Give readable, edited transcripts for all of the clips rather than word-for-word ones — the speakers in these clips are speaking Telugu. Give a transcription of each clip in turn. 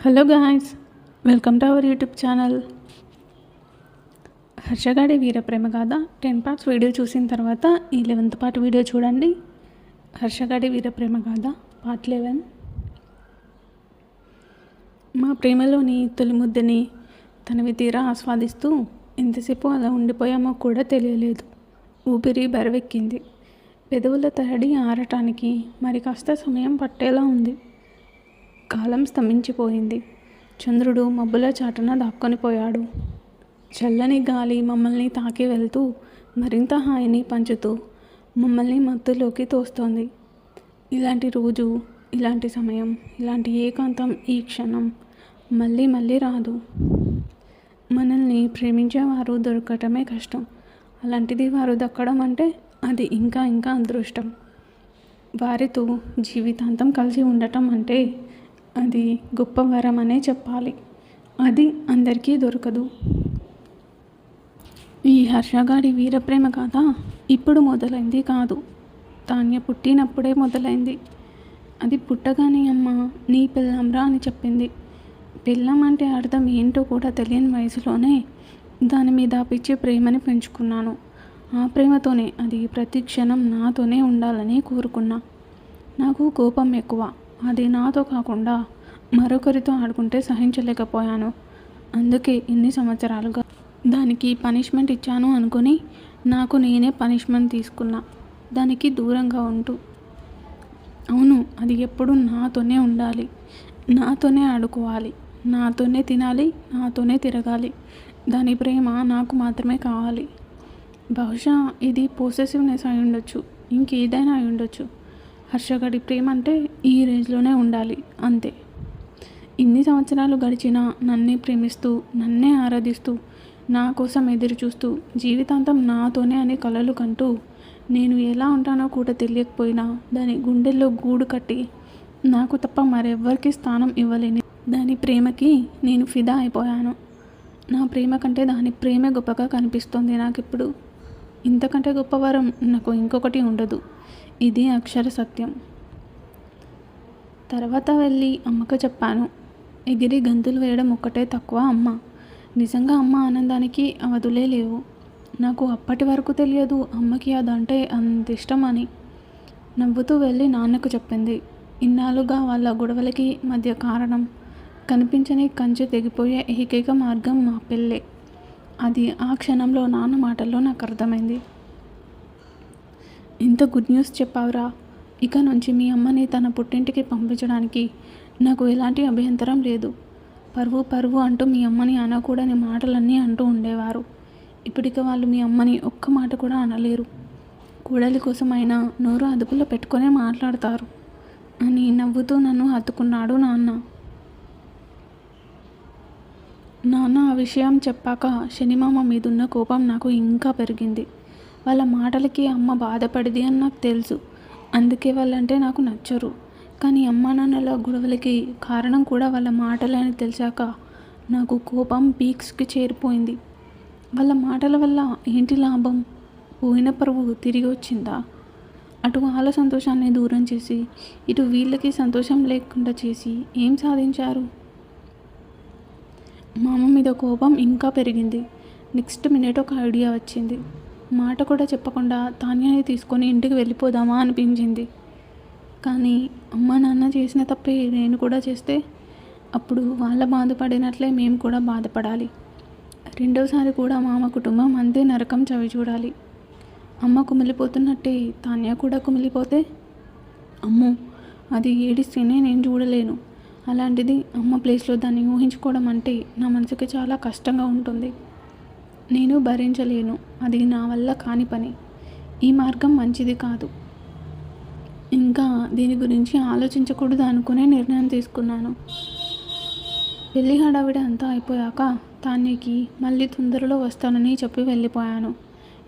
Hello guys, welcome to our YouTube channel. హర్షగాడి వీర ప్రేమ గాథ 10 పార్ట్స్ వీడియో చూసిన తర్వాత ఈ 11th పార్ట్ వీడియో చూడండి. హర్షగాడి వీర ప్రేమ గాథ పార్ట్ 11. మా ప్రేమలోని తొలి ముద్దని తనవి తీరా ఆస్వాదిస్తూ ఎంతసేపు అలా ఉండిపోయామో కూడా తెలియలేదు. ఊపిరి బరువెక్కింది. పెదవుల తడి ఆరటానికి మరి కాస్త సమయం పట్టేలా ఉంది. కాలం స్తంభించిపోయింది. చంద్రుడు మబ్బుల చాటున దాక్కొనిపోయాడు. చల్లని గాలి మమ్మల్ని తాకి వెళ్తూ మరింత హాయిని పంచుతూ మమ్మల్ని మత్తులోకి తోస్తోంది. ఇలాంటి రోజు, ఇలాంటి సమయం, ఇలాంటి ఏకాంతం ఈ క్షణం మళ్ళీ మళ్ళీ రాదు. మనల్ని ప్రేమించేవారు దొరకటమే కష్టం. అలాంటిది వారు దక్కడం అంటే అది ఇంకా ఇంకా అదృష్టం. వారితో జీవితాంతం కలిసి ఉండటం అంటే అది గొప్ప వరం అనే చెప్పాలి. అది అందరికీ దొరకదు. ఈ హర్షగాడి వీరప్రేమ కథ ఇప్పుడు మొదలైంది కాదు, తాన్య పుట్టినప్పుడే మొదలైంది. అది పుట్టగానే అమ్మ నీ పిల్లంరా అని చెప్పింది. పిల్లం అంటే అర్థం ఏంటో కూడా తెలియని వయసులోనే దాని మీద పిచ్చి ప్రేమని పెంచుకున్నాను. ఆ ప్రేమతోనే అది ప్రతి క్షణం నాతోనే ఉండాలని కోరుకున్నా. నాకు కోపం ఎక్కువ. అది నాతో కాకుండా మరొకరితో ఆడుకుంటే సహించలేకపోయాను. అందుకే ఇన్ని సంవత్సరాలుగా దానికి పనిష్మెంట్ ఇచ్చాను అనుకుని నాకు నేనే పనిష్మెంట్ తీసుకున్నా, దానికి దూరంగా ఉంటూ. అవును, అది ఎప్పుడూ నాతోనే ఉండాలి, నాతోనే ఆడుకోవాలి, నాతోనే తినాలి, నాతోనే తిరగాలి. దాని ప్రేమ నాకు మాత్రమే కావాలి. బహుశా ఇది పొసెసివ్నెస్ అయి ఉండొచ్చు, ఇంకేదైనా అయి ఉండొచ్చు. హర్షగడి ప్రేమ అంటే ఈ రేంజ్లోనే ఉండాలి అంతే. ఇన్ని సంవత్సరాలు గడిచినా నన్నే ప్రేమిస్తూ, నన్నే ఆరాధిస్తూ, నా కోసం ఎదురు చూస్తూ, జీవితాంతం నాతోనే అనే కలలు కంటూ, నేను ఎలా ఉంటానో కూడా తెలియకపోయినా దాని గుండెల్లో గూడు కట్టి నాకు తప్ప మరెవ్వరికి స్థానం ఇవ్వలేని దాని ప్రేమకి నేను ఫిదా అయిపోయాను. నా ప్రేమ కంటే దాని ప్రేమే గొప్పగా కనిపిస్తోంది నాకిప్పుడు. ఇంతకంటే గొప్ప వరం నాకు ఇంకొకటి ఉండదు. ఇది అక్షర సత్యం. తర్వాత వెళ్ళి అమ్మకు చెప్పాను. ఎగిరి గంతులు వేయడం ఒక్కటే తక్కువ అమ్మ. నిజంగా అమ్మ ఆనందానికి అవధులే లేవు. నాకు అప్పటి వరకు తెలియదు అమ్మకి అదంటే అంత ఇష్టం అని. నవ్వుతూ వెళ్ళి నాన్నకు చెప్పింది. ఇన్నాళ్ళుగా వాళ్ళ గొడవలకి మధ్య కారణం, కనిపించని కంచె తెగిపోయే ఏకైక మార్గం మా పెళ్ళే. అది ఆ క్షణంలో నాన్న మాటల్లో నాకు అర్థమైంది. ఇంత గుడ్ న్యూస్ చెప్పావురా. ఇక నుంచి మీ అమ్మని తన పుట్టింటికి పంపించడానికి నాకు ఎలాంటి అభ్యంతరం లేదు. పరువు పరువు అంటూ మీ అమ్మని అనకూడని మాటలన్నీ అంటూ ఉండేవారు. ఇప్పటిక వాళ్ళు మీ అమ్మని ఒక్క మాట కూడా అనలేరు. కూడలి కోసం అయినా నోరు అదుపులో పెట్టుకునే మాట్లాడతారు అని నవ్వుతూ నన్ను హత్తుకున్నాడు నాన్న. నాన్న ఆ విషయం చెప్పాక శనిమామ మీదున్న కోపం నాకు ఇంకా పెరిగింది. వాళ్ళ మాటలకి అమ్మ బాధపడింది అని నాకు తెలుసు. అందుకే వాళ్ళంటే నాకు నచ్చరు. కానీ అమ్మ నాన్నల గొడవలకి కారణం కూడా వాళ్ళ మాటలే అని తెలిసాక నాకు కోపం పీక్స్కి చేరిపోయింది. వాళ్ళ మాటల వల్ల ఏంటి లాభం? పోయిన పరువు తిరిగి వచ్చిందా? అటు వాళ్ళ సంతోషాన్ని దూరం చేసి ఇటు వీళ్ళకి సంతోషం లేకుండా చేసి ఏం సాధించారు? మా అమ్మ మీద కోపం ఇంకా పెరిగింది. నెక్స్ట్ మినిట్ ఒక ఐడియా వచ్చింది. మాట కూడా చెప్పకుండా తాన్యాని తీసుకొని ఇంటికి వెళ్ళిపోదామా అనిపించింది. కానీ అమ్మ నాన్న చేసిన తప్పే నేను కూడా చేస్తే అప్పుడు వాళ్ళ బాధపడినట్లే మేము కూడా బాధపడాలి. రెండోసారి కూడా మామ కుటుంబం అంతే నరకం చవి చూడాలి. అమ్మ కుమిలిపోతున్నట్టే తాన్య కూడా కుమిలిపోతే అమ్మో, అది ఏడిస్తేనే నేను చూడలేను. అలాంటిది అమ్మ ప్లేస్లో దాన్ని ఊహించుకోవడం అంటే నా మనసుకి చాలా కష్టంగా ఉంటుంది. నేను భరించలేను. అది నా వల్ల కాని పని. ఈ మార్గం మంచిది కాదు. ఇంకా దీని గురించి ఆలోచించకూడదు అనుకునే నిర్ణయం తీసుకున్నాను. పెళ్లి హడావిడి అంతా అయిపోయాక తాన్యకి మళ్ళీ తొందరలో వస్తానని చెప్పి వెళ్ళిపోయాను.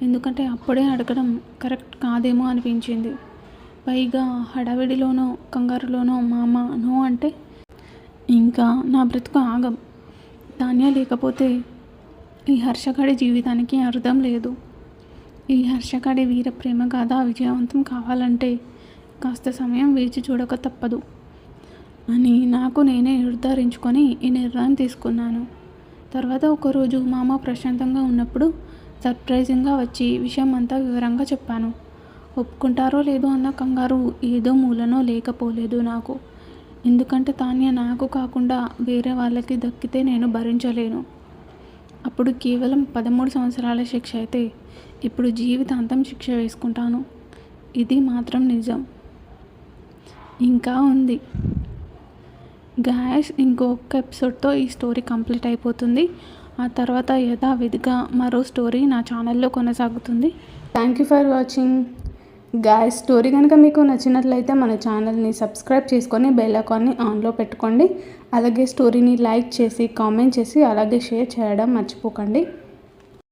ఎందుకంటే అప్పుడే అడగడం కరెక్ట్ కాదేమో అనిపించింది. పైగా హడావిడిలోనో కంగారులోనో మా అమ్మ నో అంటే ఇంకా నా బ్రతుకు ఆగం. తాన్య లేకపోతే ఈ హర్షగాడి జీవితానికి అర్థం లేదు. ఈ హర్షగాడి వీర ప్రేమ గాథ విజయవంతం కావాలంటే కాస్త సమయం వేచి చూడక తప్పదు. అని నాకు నేనే నిర్ధారించుకొని ఈ నిర్ణయం తీసుకున్నాను. తర్వాత ఒకరోజు మా అమ్మ ప్రశాంతంగా ఉన్నప్పుడు సర్ప్రైజింగ్గా వచ్చి విషయం అంతా వివరంగా చెప్పాను. ఒప్పుకుంటారో లేదో అన్న కంగారు ఏదో మూలనో లేకపోలేదు నాకు. ఎందుకంటే తాన్య నాకు కాకుండా వేరే వాళ్ళకి దక్కితే నేను భరించలేను. అప్పుడు కేవలం 13 సంవత్సరాల శిక్ష అయితే ఇప్పుడు జీవితాంతం శిక్ష వేసుకుంటాను. ఇది మాత్రం నిజం. ఇంకా ఉంది గాయస్, ఇంకొక ఎపిసోడ్తో ఈ స్టోరీ కంప్లీట్ అయిపోతుంది. ఆ తర్వాత యథావిధిగా మరో స్టోరీ నా ఛానల్లో కొనసాగుతుంది. Thank you for watching guys. Story కనుక మీకు నచ్చినట్లయితే మన ఛానల్ని సబ్స్క్రైబ్ చేసుకొని బెల్ ఐకాన్ని ఆన్లో పెట్టుకోండి. అలాగే స్టోరీని లైక్ చేసి కామెంట్ చేసి అలాగే షేర్ చేయడం మర్చిపోకండి.